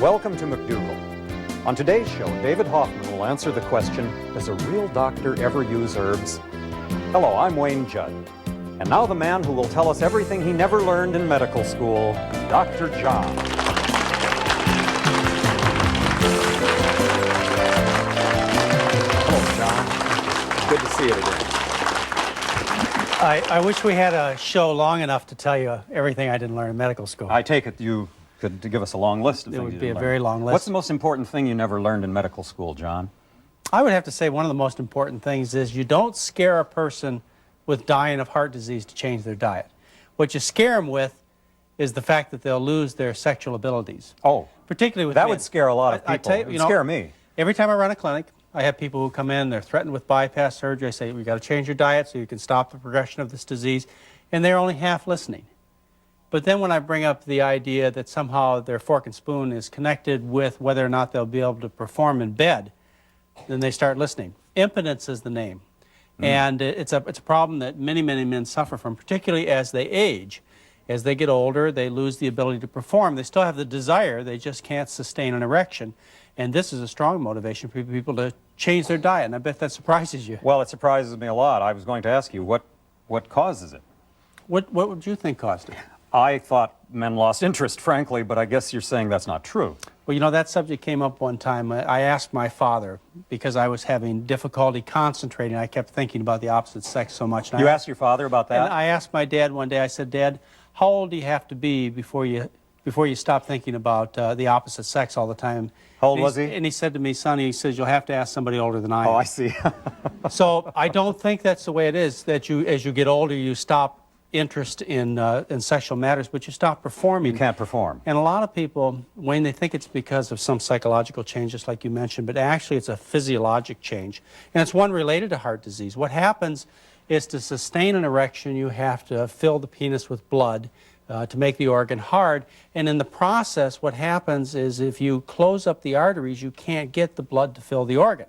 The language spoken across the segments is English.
Welcome to McDougall. On today's show, David Hoffman will answer the question, does a real doctor ever use herbs? Hello, I'm Wayne Judd. And now the man who will tell us everything he never learned in medical school, Dr. John. Hello, John. Good to see you again. I wish we had a show long enough to tell you everything I didn't learn in medical school. I take it you could give us a long list of things. It would be a very long list. What's the most important thing you never learned in medical school, John? I would have to say one of the most important things is you don't scare a person with dying of heart disease to change their diet. What you scare them with is the fact that they'll lose their sexual abilities. Oh, particularly with that men. would scare a lot of people. I tell you, it would scare me. Every time I run a clinic, I have people who come in, they're threatened with bypass surgery. I say, we've got to change your diet so you can stop the progression of this disease. And they're only half listening. But then when I bring up the idea that somehow their fork and spoon is connected with whether or not they'll be able to perform in bed, then they start listening. Impotence is the name. And it's a problem that many, many men suffer from, particularly as they age. As they get older, they lose the ability to perform. They still have the desire, they just can't sustain an erection. And this is a strong motivation for people to change their diet, and I bet that surprises you. Well, it surprises me a lot. I was going to ask you, what causes it? What would you think caused it? I thought men lost interest, frankly, but I guess you're saying that's not true. Well, you know, that subject came up one time. I asked my father, because I was having difficulty concentrating. I kept thinking about the opposite sex so much. You asked your father about that? And I asked my dad one day, I said, Dad, how old do you have to be before you stop thinking about the opposite sex all the time? How old was he? And he said to me, son, he says, you'll have to ask somebody older than I am. Oh, I see. So I don't think that's the way it is, that as you get older, you stop interest in sexual matters, but you stop performing. You can't perform. And a lot of people, Wayne, they think it's because of some psychological changes like you mentioned, but actually it's a physiologic change. And it's one related to heart disease. What happens is to sustain an erection, you have to fill the penis with blood to make the organ hard. And in the process, what happens is if you close up the arteries, you can't get the blood to fill the organ.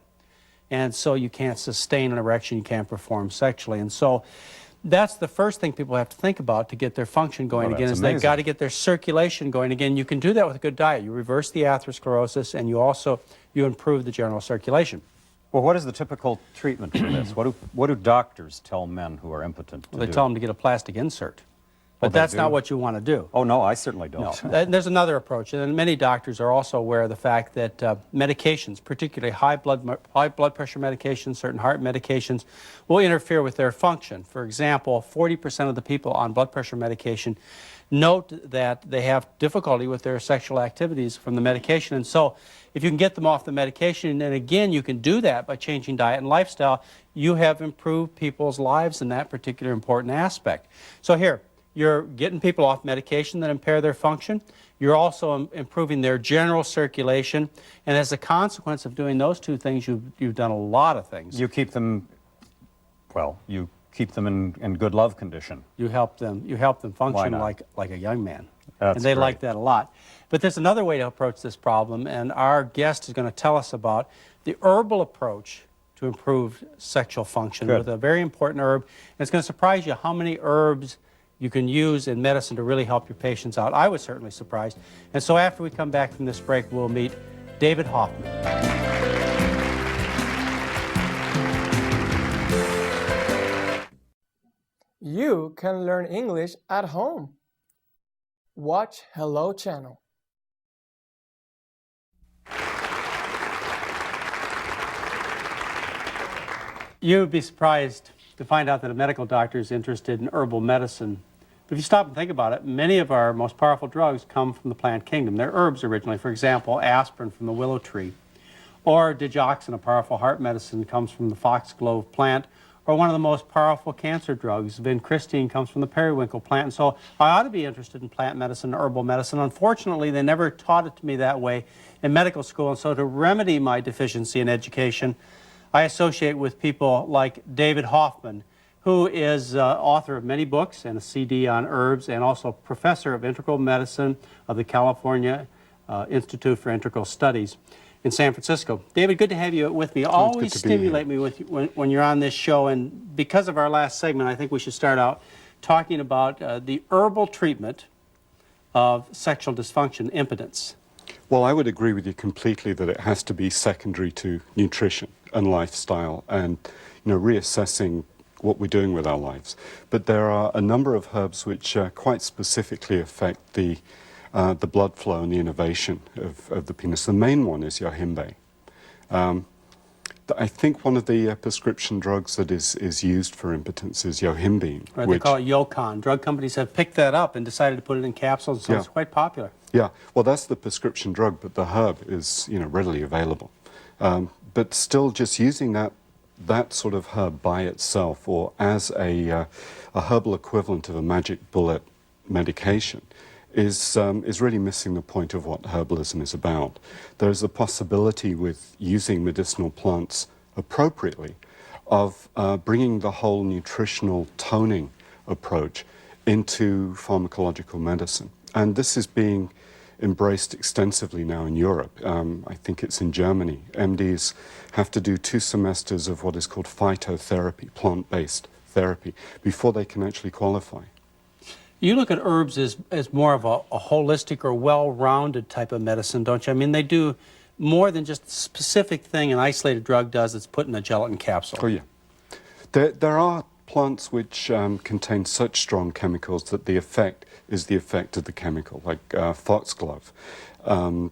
And so you can't sustain an erection, you can't perform sexually. And so that's the first thing people have to think about to get their function going again, is they've got to get their circulation going again. You can do that with a good diet. You reverse the atherosclerosis, and you improve the general circulation. Well, what is the typical treatment for this? What do doctors tell men who are impotent to do? They tell them to get a plastic insert. But that's not what you want to do. Oh, no, I certainly don't. No. There's another approach, and many doctors are also aware of the fact that medications, particularly high blood pressure medications, certain heart medications, will interfere with their function. For example, 40% of the people on blood pressure medication note that they have difficulty with their sexual activities from the medication. And so if you can get them off the medication, and again, you can do that by changing diet and lifestyle, you have improved people's lives in that particular important aspect. So here, you're getting people off medication that impair their function. You're also improving their general circulation. And as a consequence of doing those two things, you've done a lot of things. You keep them, well, you keep them in good love condition. You help them function like a young man. That's and they great. like that a lot. But there's another way to approach this problem, and our guest is going to tell us about the herbal approach to improve sexual function with a very important herb. And it's going to surprise you how many herbs you can use in medicine to really help your patients out. I was certainly surprised. And so after we come back from this break, we'll meet David Hoffman. You can learn English at home. Watch Hello Channel. You'd be surprised to find out that a medical doctor is interested in herbal medicine. But if you stop and think about it, many of our most powerful drugs come from the plant kingdom. They're herbs originally. For example, aspirin from the willow tree, or digoxin, a powerful heart medicine, comes from the foxglove plant, or one of the most powerful cancer drugs, vincristine, comes from the periwinkle plant. And so I ought to be interested in plant medicine, herbal medicine. Unfortunately, they never taught it to me that way in medical school. And so to remedy my deficiency in education, I associate with people like David Hoffman, who is author of many books and a CD on herbs, and also professor of integral medicine of the California Institute for Integral Studies in San Francisco. David, good to have you with me. Always stimulate me with you when you're on this show, and because of our last segment, I think we should start out talking about the herbal treatment of sexual dysfunction, impotence. Well, I would agree with you completely that it has to be secondary to nutrition and lifestyle and, reassessing what we're doing with our lives. But there are a number of herbs which quite specifically affect the blood flow and the innervation of the penis. The main one is yohimbe. I think one of the prescription drugs that is used for impotence is yohimbine. Right, they call it Yocon. Drug companies have picked that up and decided to put it in capsules, so it's quite popular. Yeah, well, that's the prescription drug, but the herb is, readily available. But still, just using that sort of herb by itself, or as a herbal equivalent of a magic bullet medication, is really missing the point of what herbalism is about. There's a possibility with using medicinal plants appropriately of bringing the whole nutritional toning approach into pharmacological medicine. And this is being embraced extensively now in Europe. I think it's in Germany. MDs have to do 2 semesters of what is called phytotherapy, plant-based therapy, before they can actually qualify. You look at herbs as more of a holistic or well-rounded type of medicine, don't you? I mean, they do more than just a specific thing an isolated drug does that's put in a gelatin capsule. Oh, yeah. There are plants which contain such strong chemicals that the effect is the effect of the chemical, like foxglove,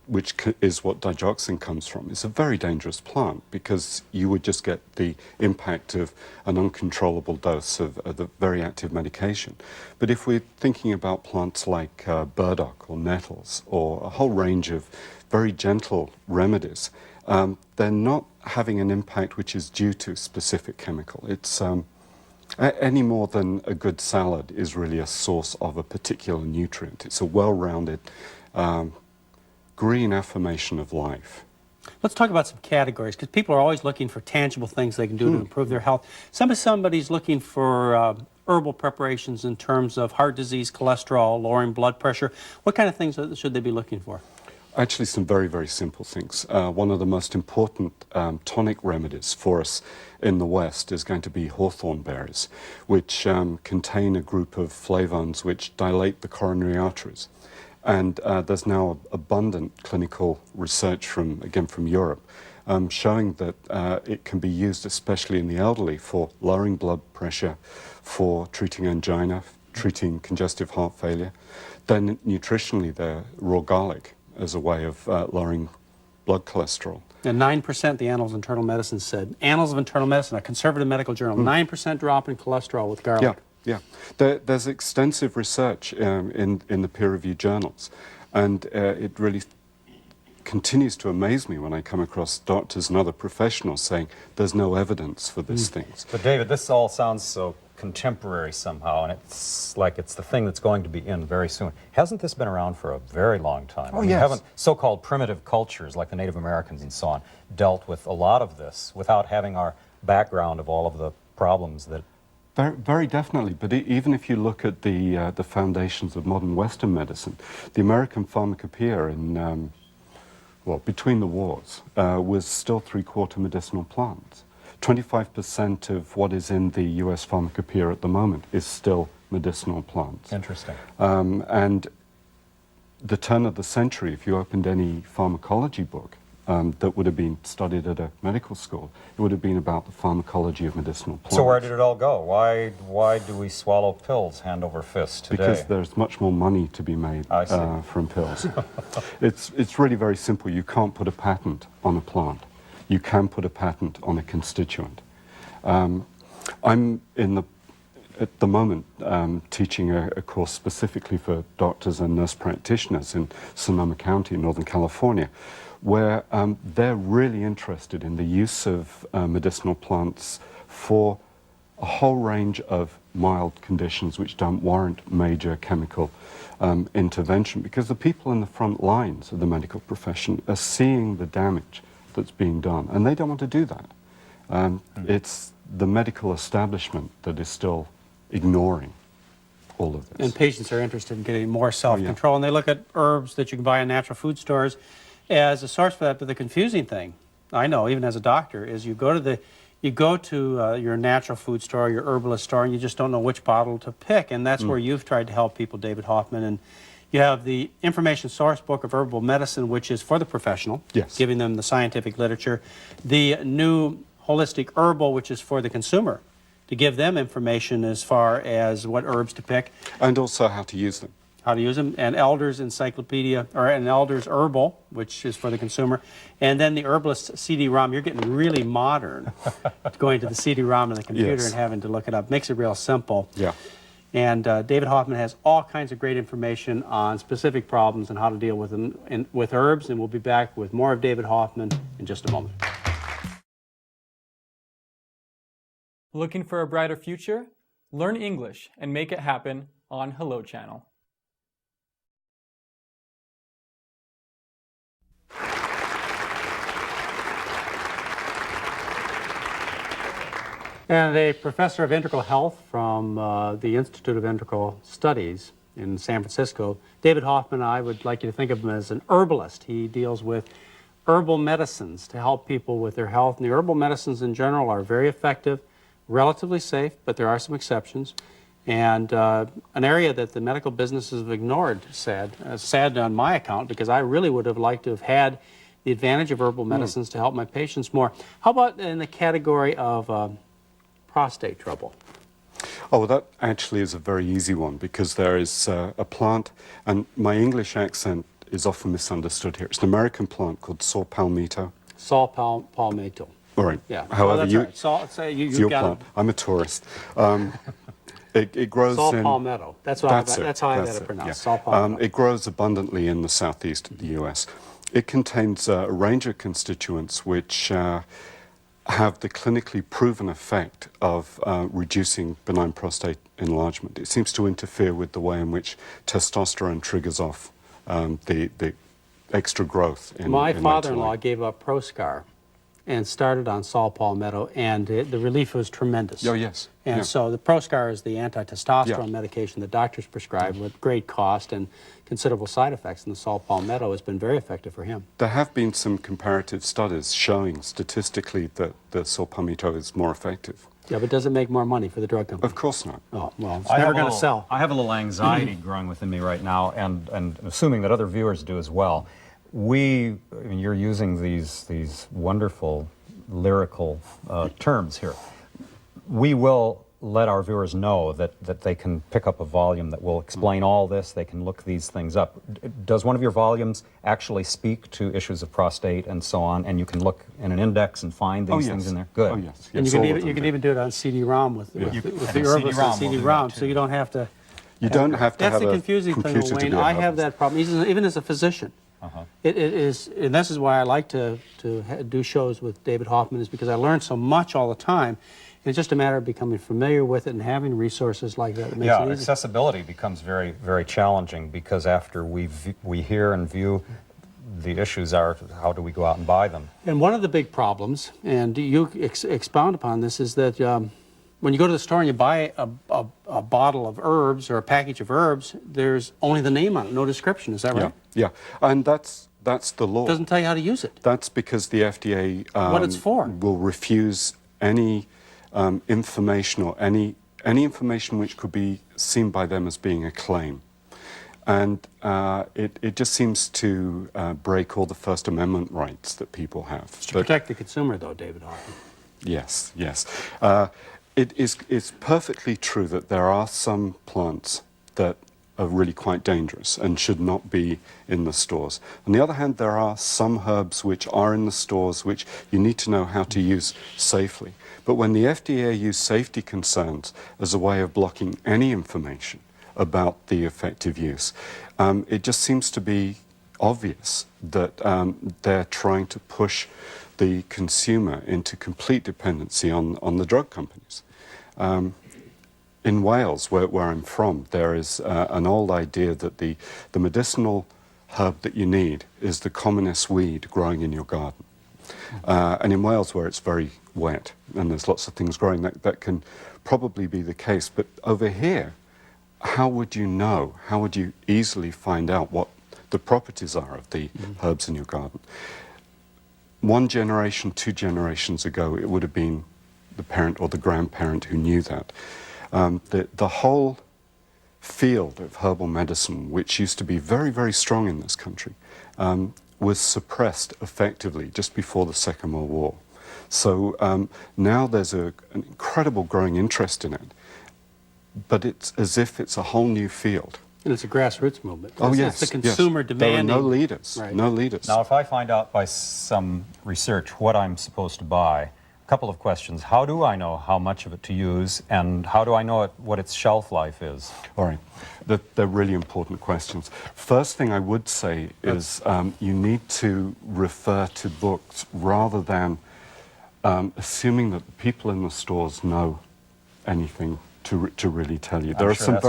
which is what digoxin comes from. It's a very dangerous plant because you would just get the impact of an uncontrollable dose of the very active medication. But if we're thinking about plants like burdock or nettles or a whole range of very gentle remedies, they're not having an impact which is due to a specific chemical. It's any more than a good salad is really a source of a particular nutrient. It's a well-rounded green affirmation of life. Let's talk about some categories, because people are always looking for tangible things they can do to improve their health. Somebody's looking for herbal preparations in terms of heart disease, cholesterol, lowering blood pressure. What kind of things should they be looking for? Actually, some very, very simple things. One of the most important tonic remedies for us in the West is going to be hawthorn berries, which contain a group of flavones which dilate the coronary arteries. And there's now abundant clinical research from Europe showing that it can be used, especially in the elderly, for lowering blood pressure, for treating angina, treating congestive heart failure. Then nutritionally, they're raw garlic as a way of lowering blood cholesterol. And 9%, the Annals of Internal Medicine said. Annals of Internal Medicine, a conservative medical journal, 9% drop in cholesterol with garlic. Yeah. There's extensive research in the peer-reviewed journals, and it really continues to amaze me when I come across doctors and other professionals saying there's no evidence for these things. But David, this all sounds so contemporary somehow, and it's like it's the thing that's going to be in very soon. Hasn't this been around for a very long time? Oh, yes. Haven't so-called primitive cultures like the Native Americans and so on dealt with a lot of this without having our background of all of the problems that... Very, very definitely, but even if you look at the foundations of modern Western medicine, the American pharmacopoeia in, between the wars, was still 3/4 medicinal plants. 25% of what is in the US pharmacopoeia at the moment is still medicinal plants. Interesting. And the turn of the century, if you opened any pharmacology book that would have been studied at a medical school, it would have been about the pharmacology of medicinal plants. So where did it all go? Why do we swallow pills hand over fist today? Because there's much more money to be made from pills. It's really very simple. You can't put a patent on a plant. You can put a patent on a constituent. I'm at the moment teaching a course specifically for doctors and nurse practitioners in Sonoma County in Northern California, where they're really interested in the use of medicinal plants for a whole range of mild conditions which don't warrant major chemical intervention, because the people in the front lines of the medical profession are seeing the damage that's being done, and they don't want to do that. It's the medical establishment that is still ignoring all of this. And patients are interested in getting more self-control, and they look at herbs that you can buy in natural food stores as a source for that. But the confusing thing, I know, even as a doctor, is you go to your natural food store, your herbalist store, and you just don't know which bottle to pick, and that's where you've tried to help people, David Hoffman, and You have the information source book of herbal medicine, which is for the professional, Yes. giving them the scientific literature. The new holistic herbal, which is for the consumer, to give them information as far as what herbs to pick, And also how to use them. how to use them, and Elder's Encyclopedia, or an Elder's Herbal, which is for the consumer, and then the Herbalist CD-ROM. You're getting really modern, going to the CD-ROM on the computer Yes. and having to look it up. Makes it real simple. Yeah. And David Hoffman has all kinds of great information on specific problems and how to deal with them with herbs, and we'll be back with more of David Hoffman in just a moment. Looking for a brighter future? Learn English and make it happen on Hello Channel. And a professor of integral health from the Institute of Integral Studies in San Francisco, David Hoffman, I would like you to think of him as an herbalist. He deals with herbal medicines to help people with their health. And the herbal medicines in general are very effective, relatively safe, but there are some exceptions. And an area that the medical businesses have ignored, sad on my account, because I really would have liked to have had the advantage of herbal medicines to help my patients more. How about in the category of prostate trouble? Oh, well, that actually is a very easy one because there is a plant, and my English accent is often misunderstood here. It's an American plant called saw palmetto. Saw palmetto. All right. Yeah. However, that's you, right. Saw, say it's you your got plant. I'm a tourist. It grows Saw in... palmetto. That's how I had it pronounced. Yeah. Saw palmetto. It grows abundantly in the southeast of the U.S. It contains a range of constituents which have the clinically proven effect of reducing benign prostate enlargement. It seems to interfere with the way in which testosterone triggers off the extra growth in My in father-in-law line. gave up Proscar and started on saw palmetto, and the relief was tremendous. Oh, yes. And Yeah. so the Proscar is the anti-testosterone Yeah. medication that doctors prescribe with great cost and considerable side effects, and the saw palmetto has been very effective for him. There have been some comparative studies showing statistically that the saw palmetto is more effective. Yeah, but does it make more money for the drug company? Of course not. Oh, well, it's I never have a going to little- sell. I have a little anxiety growing within me right now, and assuming that other viewers do as well. I mean, you're using these wonderful lyrical terms here. We will let our viewers know that they can pick up a volume that will explain all this. They can look these things up. Does one of your volumes actually speak to issues of prostate and so on, and you can look in an index and find these things in there? Good. Oh, yes. And Yes, you all can of even, you them can do. even do it on CD-ROM with the and herbalist CD-ROM and will do CD-ROM, that, so you don't have to. You don't have to That's have the a confusing thing, computer to Wayne. be a I have herbalist. that problem, even as a physician. It is, and this is why I like to do shows with David Hoffman, is because I learn so much all the time. And it's just a matter of becoming familiar with it and having resources like that. It makes Yeah, it easy. accessibility becomes very, very challenging because after we hear and view, the issues are how do we go out and buy them? And one of the big problems, and you expound upon this, is that when you go to the store and you buy a bottle of herbs or a package of herbs, there's only the name on it, no description. Is that right? Yeah, and that's the law. It doesn't tell you how to use it. That's because the FDA What it's for. will refuse any information or any information which could be seen by them as being a claim. And it just seems to break all the First Amendment rights that people have. It's to protect the consumer, though, David Hoffman. Yes, yes. It's perfectly true that there are some plants that are really quite dangerous and should not be in the stores. On the other hand, there are some herbs which are in the stores which you need to know how to use safely. But when the FDA use safety concerns as a way of blocking any information about the effective use, it just seems to be obvious that they're trying to push the consumer into complete dependency on the drug companies. In Wales, where I'm from, there is an old idea that the medicinal herb that you need is the commonest weed growing in your garden. And in Wales, where it's very wet and there's lots of things growing, that can probably be the case. But over here, how would you know? How would you easily find out what the properties are of the herbs in your garden? 1 generation, 2 generations ago, it would have been the parent or the grandparent who knew that. The whole field of herbal medicine, which used to be very, very strong in this country, was suppressed effectively just before the Second World War. So now there's an incredible growing interest in it, but it's as if it's a whole new field. And it's a grassroots movement. Oh, It's the consumer demanding. There are no leaders, Right. no leaders. Now, if I find out by some research what I'm supposed to buy, a couple of questions. How do I know how much of it to use, and how do I know what its shelf life is? All right, they're really important questions. First thing I would say is you need to refer to books rather than assuming that the people in the stores know anything to really tell you. There are some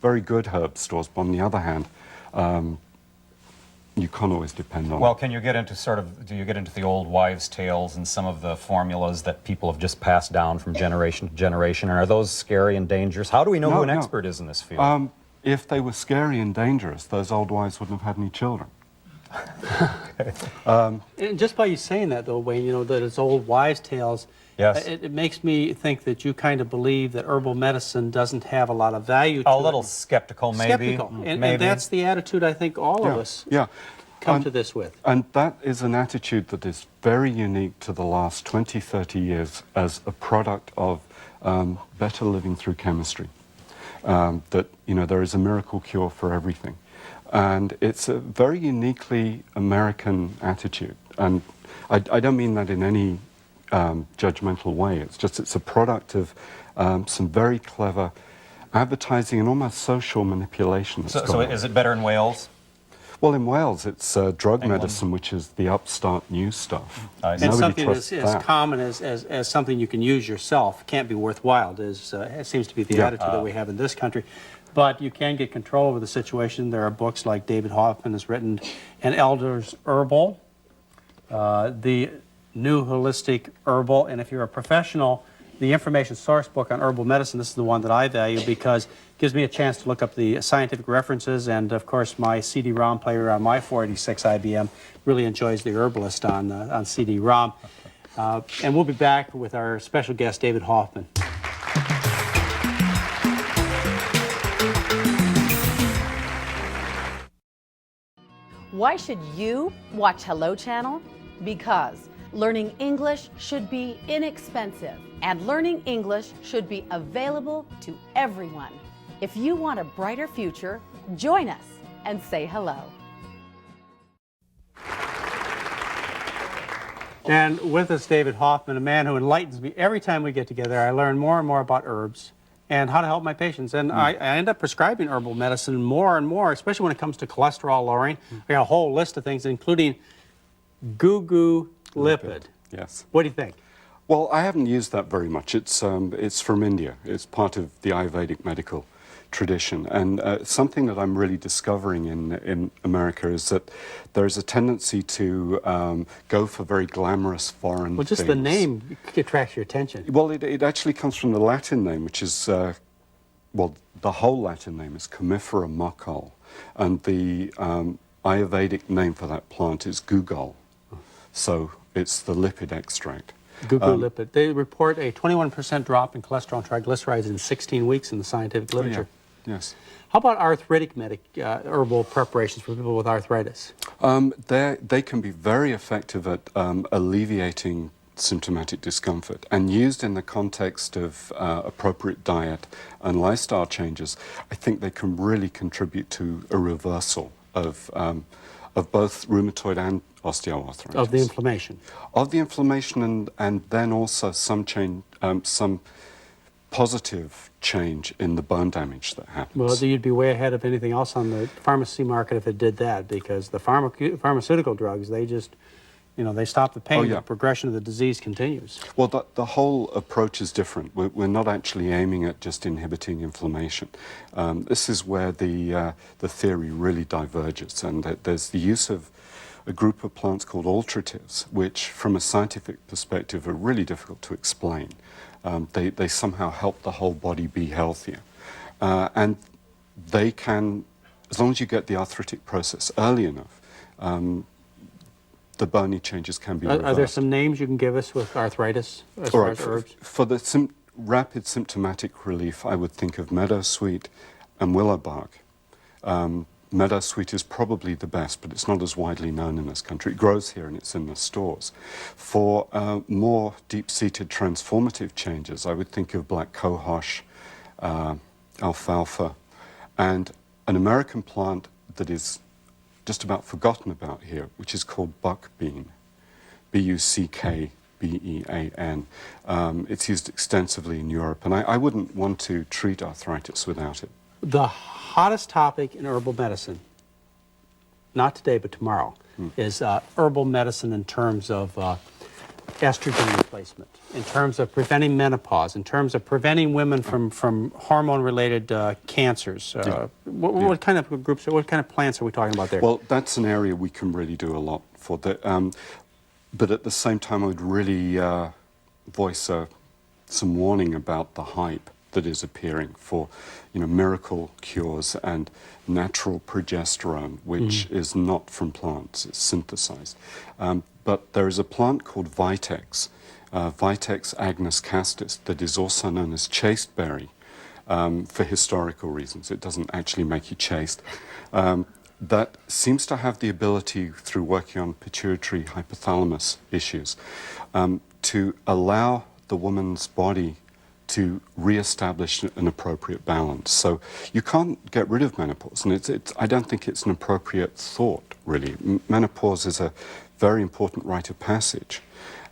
very good herb stores, but on the other hand, you can't always depend on Well, it. can you get into do you get into the old wives' tales and some of the formulas that people have just passed down from generation to generation? And are those scary and dangerous? How do we know who an expert is in this field? If they were scary and dangerous, those old wives wouldn't have had any children. And just by you saying that, though, Wayne, you know, that it's old wives' tales, Yes. it makes me think that you kind of believe that herbal medicine doesn't have a lot of value to it. A little skeptical, maybe. Skeptical. And that's the attitude I think all of us come to this with. And that is an attitude that is very unique to the last 20, 30 years as a product of better living through chemistry. That, you know, there is a miracle cure for everything. And it's a very uniquely American attitude. And I don't mean that in any judgmental way. It's a product of some very clever advertising and almost social manipulation. So is it better in Wales? Well, in Wales, it's drug medicine, which is the upstart new stuff. And Nobody something trusts as that. common as something you can use yourself can't be worthwhile. It seems to be the attitude that we have in this country. But you can get control over the situation. There are books like David Hoffman has written, An Elder's Herbal, the New Holistic Herbal, and if you're a professional, the information source book on herbal medicine, this is the one that I value because it gives me a chance to look up the scientific references, and of course my CD-ROM player on my 486 IBM really enjoys the Herbalist on CD-ROM. And we'll be back with our special guest, David Hoffman. Why should you watch Hello Channel? Because learning English should be inexpensive, and learning English should be available to everyone. If you want a brighter future, join us and say hello. And with us, David Hoffman, a man who enlightens me. Every time we get together, I learn more and more about herbs and how to help my patients. And I end up prescribing herbal medicine more and more, especially when it comes to cholesterol lowering. I got a whole list of things, including Goo Lipid. Yes. What do you think? Well, I haven't used that very much. It's from India. It's part of the Ayurvedic medical tradition. And something that I'm really discovering in America is that there's a tendency to go for very glamorous foreign Well, just things. the name attracts your attention. Well, it actually comes from the Latin name, which is, well, the whole Latin name is Commiphora McDougall. And the Ayurvedic name for that plant is McDougall. So it's the lipid extract. Goo Lipid. They report a 21% drop in cholesterol and triglycerides in 16 weeks in the scientific literature. Yes. How about arthritic herbal preparations for people with arthritis? They can be very effective at alleviating symptomatic discomfort, and used in the context of appropriate diet and lifestyle changes, I think they can really contribute to a reversal of both rheumatoid and osteoarthritis. Of the inflammation. Of the inflammation, and then also some positive change in the bone damage that happens. Well, you'd be way ahead of anything else on the pharmacy market if it did that, because the pharmaceutical drugs, they just, you know, they stop the pain. The progression of the disease continues. Well, the whole approach is different. We're not actually aiming at just inhibiting inflammation. This is where the theory really diverges, and there's the use of a group of plants called alternatives, which from a scientific perspective are really difficult to explain. They somehow help the whole body be healthier. And they can, as long as you get the arthritic process early enough, the bony changes can be reversed. Are there some names you can give us with arthritis as far as herbs? For the rapid symptomatic relief, I would think of meadowsweet and willow bark. Meadowsweet is probably the best, but it's not as widely known in this country. It grows here and it's in the stores. For more deep-seated transformative changes, I would think of black cohosh, alfalfa, and an American plant that is just about forgotten about here, which is called buckbean, B-U-C-K-B-E-A-N. It's used extensively in Europe, and I wouldn't want to treat arthritis without it. The hottest topic in herbal medicine, not today but tomorrow, is herbal medicine in terms of estrogen replacement, in terms of preventing menopause, in terms of preventing women from hormone-related cancers. What kind of groups, what kind of plants are we talking about there? Well, that's an area we can really do a lot for. But at the same time, I would really voice some warning about the hype that is appearing for, miracle cures and natural progesterone, which is not from plants, it's synthesized. But there is a plant called Vitex, Vitex agnus castus, that is also known as chasteberry for historical reasons. It doesn't actually make you chaste. That seems to have the ability, through working on pituitary hypothalamus issues, to allow the woman's body to re-establish an appropriate balance. So you can't get rid of menopause, and I don't think it's an appropriate thought, really. Menopause is a very important rite of passage,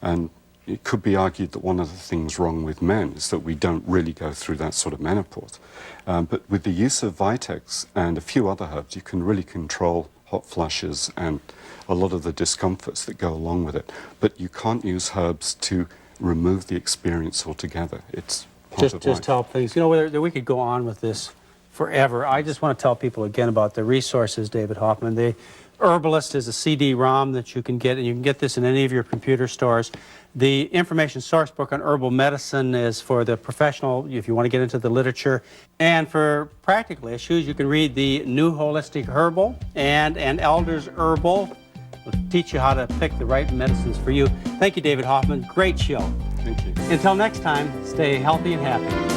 and it could be argued that one of the things wrong with men is that we don't really go through that sort of menopause. But with the use of Vitex and a few other herbs, you can really control hot flushes and a lot of the discomforts that go along with it. But you can't use herbs to remove the experience altogether. It's part of life. Just help things. We could go on with this forever. I just want to tell people again about the resources, David Hoffman. The Herbalist is a CD-ROM that you can get, and you can get this in any of your computer stores. The information source book on herbal medicine is for the professional, if you want to get into the literature. And for practical issues, you can read the New Holistic Herbal and An Elder's Herbal. It'll teach you how to pick the right medicines for you. Thank you, David Hoffman. Great show. Thank you. Until next time, stay healthy and happy.